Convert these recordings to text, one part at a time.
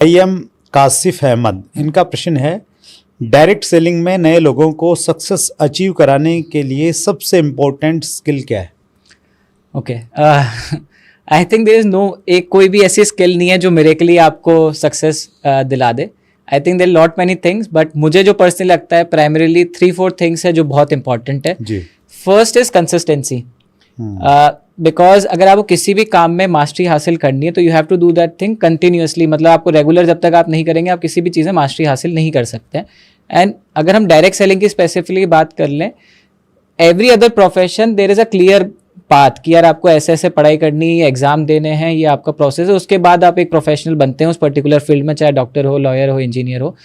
I am Kashif Ahmad, इनका प्रश्न है डायरेक्ट सेलिंग में नए लोगों को सक्सेस अचीव कराने के लिए सबसे इम्पोर्टेंट स्किल क्या है? Okay, I think there is no एक कोई भी ऐसी स्किल नहीं है जो मेरे के लिए आपको सक्सेस दिला दे. I think there lot many things, but मुझे जो पर्सनली लगता है प्राइमरीली 3-4 थिंग्स है जो बहुत इंपॉर्टेंट है. जी. First is consistency. बिकॉज अगर आपको किसी भी काम में मास्टरी हासिल करनी है तो you have to do that thing continuously. मतलब आपको रेगुलर जब तक आप नहीं करेंगे आप किसी भी चीज़ में मास्टरी हासिल नहीं कर सकते हैं. एंड अगर हम डायरेक्ट सेलिंग की स्पेसिफिकली बात कर लें, every other profession there is a clear path कि यार आपको ऐसे ऐसे पढ़ाई करनी है, एग्जाम देने हैं, ये आपका प्रोसेस है, उसके बाद आप एक प्रोफेशनल बनते हैं उस पर्टिकुलर फील्ड में, चाहे डॉक्टर हो, लॉयर हो, इंजीनियर हो.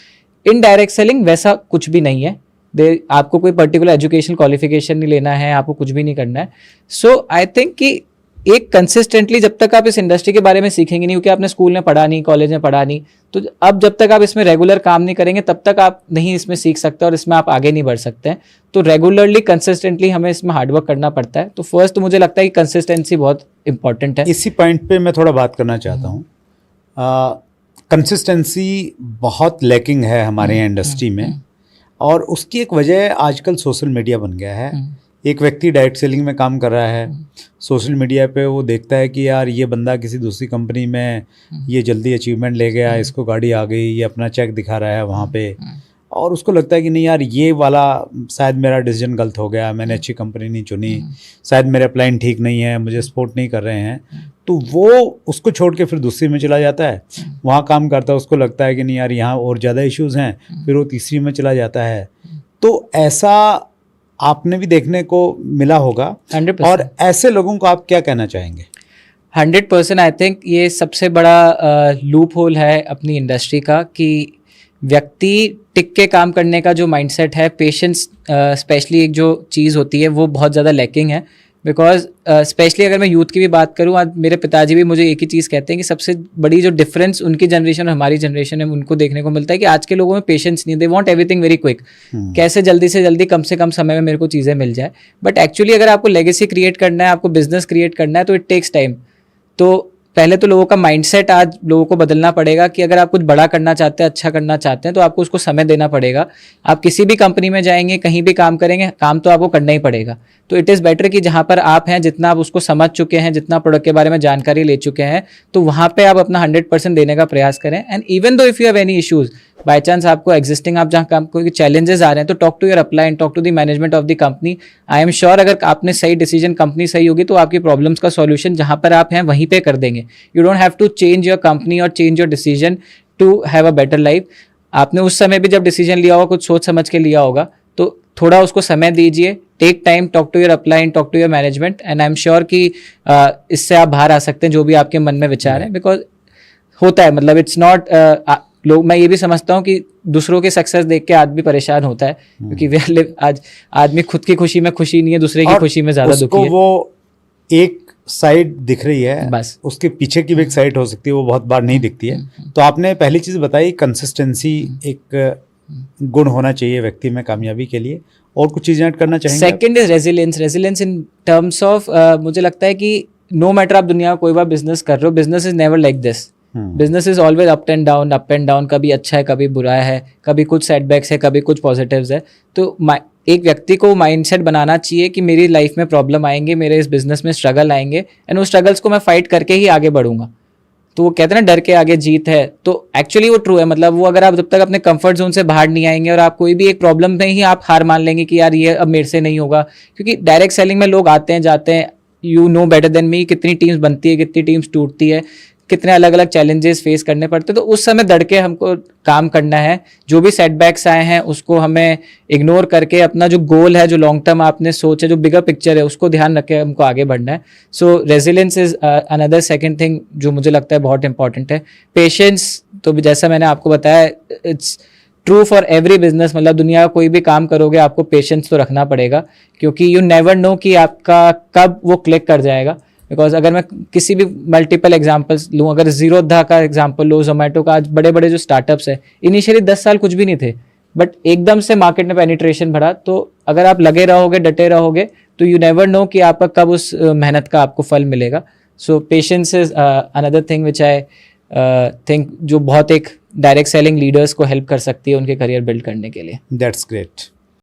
इन डायरेक्ट सेलिंग वैसा कुछ भी नहीं है. आपको कोई पर्टिकुलर एजुकेशन क्वालिफिकेशन नहीं लेना है, आपको कुछ भी नहीं करना है. सो आई थिंक कि एक कंसिस्टेंटली जब तक आप इस इंडस्ट्री के बारे में सीखेंगे नहीं, क्योंकि आपने स्कूल में पढ़ा नहीं, कॉलेज में पढ़ा नहीं, तो अब जब तक आप इसमें रेगुलर काम नहीं करेंगे तब तक आप नहीं इसमें सीख सकते और इसमें आप आगे नहीं बढ़ सकते हैं. तो रेगुलरली कंसिस्टेंटली हमें इसमें हार्डवर्क करना पड़ता है. तो फर्स्ट मुझे लगता है कि कंसिस्टेंसी बहुत इंपॉर्टेंट है. इसी पॉइंट पे मैं थोड़ा बात करना चाहता हूँ. कंसिस्टेंसी बहुत लैकिंग है हमारे यहाँ इंडस्ट्री में, और उसकी एक वजह आजकल सोशल मीडिया बन गया है. एक व्यक्ति डायरेक्ट सेलिंग में काम कर रहा है, सोशल मीडिया पे वो देखता है कि यार ये बंदा किसी दूसरी कंपनी में ये जल्दी अचीवमेंट ले गया, इसको गाड़ी आ गई, ये अपना चेक दिखा रहा है वहाँ पे, और उसको लगता है कि नहीं यार ये वाला शायद मेरा डिसीजन गलत हो गया, मैंने अच्छी कंपनी नहीं चुनी, शायद मेरा प्लान ठीक नहीं है, मुझे सपोर्ट नहीं कर रहे हैं. तो वो उसको छोड़ के फिर दूसरी में चला जाता है, वहाँ काम करता है, उसको लगता है कि नहीं यार यहाँ और ज़्यादा इश्यूज़ हैं, फिर वो तीसरी में चला जाता है. तो ऐसा आपने भी देखने को मिला होगा. 100%. और ऐसे लोगों को आप क्या कहना चाहेंगे? 100% आई थिंक ये सबसे बड़ा लूप होल है अपनी इंडस्ट्री का कि व्यक्ति टिक के काम करने का जो माइंडसेट है, पेशेंस स्पेशली एक जो चीज़ होती है वो बहुत ज़्यादा लैकिंग है. बिकॉज स्पेशली अगर मैं यूथ की भी बात करूँ, आज मेरे पिताजी भी मुझे एक ही चीज़ कहते हैं कि सबसे बड़ी जो डिफरेंस उनकी जनरेशन और हमारी जनरेशन है उनको देखने को मिलता है कि आज के लोगों में पेशेंस नहीं है. They want everything very quick. कैसे जल्दी से जल्दी कम से कम समय में मेरे को चीज़ें मिल जाए. बट एक्चुअली अगर आपको लेगेसी क्रिएट करना है, आपको बिजनेस क्रिएट करना है, तो इट टेक्स टाइम. तो पहले तो लोगों का माइंडसेट आज लोगों को बदलना पड़ेगा कि अगर आप कुछ बड़ा करना चाहते हैं, अच्छा करना चाहते हैं, तो आपको उसको समय देना पड़ेगा. आप किसी भी कंपनी में जाएंगे, कहीं भी काम करेंगे, काम तो आपको करना ही पड़ेगा. तो इट इज़ बेटर कि जहाँ पर आप हैं, जितना आप उसको समझ चुके हैं, जितना प्रोडक्ट के बारे में जानकारी ले चुके हैं, तो वहाँ पे आप अपना 100% देने का प्रयास करें. And even though if you have any issues, by chance आपको एग्जिस्टिंग आप जहाँ काम कोई चैलेंजेस आ रहे हैं, तो talk to your upline and talk to the management of the company. I am sure अगर आपने सही डिसीजन, कंपनी सही होगी, तो आपकी प्रॉब्लम्स का सॉल्यूशन जहाँ पर आप हैं वहीं पे कर देंगे. You don't have to change your company और change your decision to have a better life. आपने उस समय भी जब डिसीजन लिया होगा कुछ सोच समझ के लिया होगा, तो थोड़ा उसको समय दीजिए. Take time, talk to your upline, talk to your management, and I am sure कि इससे आप बाहर आ सकते हैं जो भी आपके मन में विचार है. बिकॉज होता है, मतलब इट्स नॉट लोग, मैं ये भी समझता हूँ कि दूसरों के सक्सेस देख के आदमी परेशान होता है, क्योंकि आज आदमी खुद की खुशी में खुशी नहीं है, दूसरे की खुशी में ज्यादा दुखी है. वो एक साइड दिख रही है, बस उसके पीछे की भी एक साइड हो सकती है, वो बहुत बार नहीं दिखती है. तो आपने पहली चीज़ बताई कंसिस्टेंसी एक गुण होना चाहिए व्यक्ति में कामयाबी के लिए. और कुछ चीज़ें ऐड करना चाहेंगे? Second is resilience. Resilience in terms of मुझे लगता है कि नो मैटर आप दुनिया का कोई बार बिजनेस कर रहे हो, business is never like this. Business is always up and down, up and down. कभी अच्छा है, कभी बुरा है, कभी कुछ सेटबैक्स है, कभी कुछ पॉजिटिव्स है. तो एक व्यक्ति को माइंडसेट बनाना चाहिए कि मेरी लाइफ में प्रॉब्लम आएंगे, मेरे इस बिजनेस में स्ट्रगल आएंगे, एंड उस स्ट्रगल्स को मैं फाइट करके ही आगे बढ़ूंगा. तो वो कहते हैं ना, डर के आगे जीत है. तो एक्चुअली वो ट्रू है. मतलब वो अगर आप जब तक अपने कंफर्ट जोन से बाहर नहीं आएंगे और आप कोई भी एक प्रॉब्लम में ही आप हार मान लेंगे कि यार ये अब मेरे से नहीं होगा, क्योंकि डायरेक्ट सेलिंग में लोग आते हैं जाते हैं. You know better than me कितनी टीम्स बनती है, कितनी टीम्स टूटती है, कितने अलग अलग चैलेंजेस फेस करने पड़ते हैं. तो उस समय डट के हमको काम करना है. जो भी सेटबैक्स आए हैं उसको हमें इग्नोर करके अपना जो गोल है, जो लॉन्ग टर्म आपने सोच है, जो बिगर पिक्चर है, उसको ध्यान रख के हमको आगे बढ़ना है. So resilience is another second thing जो मुझे लगता है बहुत इंपॉर्टेंट है. पेशेंस तो जैसा मैंने आपको बताया, it's true for every business. मतलब दुनिया का कोई भी काम करोगे आपको पेशेंस तो रखना पड़ेगा, क्योंकि यू नेवर नो कि आपका कब वो क्लिक कर जाएगा. बिकॉज अगर मैं किसी भी मल्टीपल एग्जांपल्स लूँ, अगर जीरोधा का एग्जांपल लो, जोमेटो का, आज बड़े बड़े जो स्टार्टअप्स है, इनिशियली 10 साल कुछ भी नहीं थे, बट एकदम से मार्केट में पेनिट्रेशन बढ़ा. तो अगर आप लगे रहोगे, डटे रहोगे, तो यू नेवर नो कि आपका कब उस मेहनत का आपको फल मिलेगा. So patience is another thing which I think जो बहुत एक डायरेक्ट सेलिंग लीडर्स को हेल्प कर सकती है उनके करियर बिल्ड करने के लिए। That's great.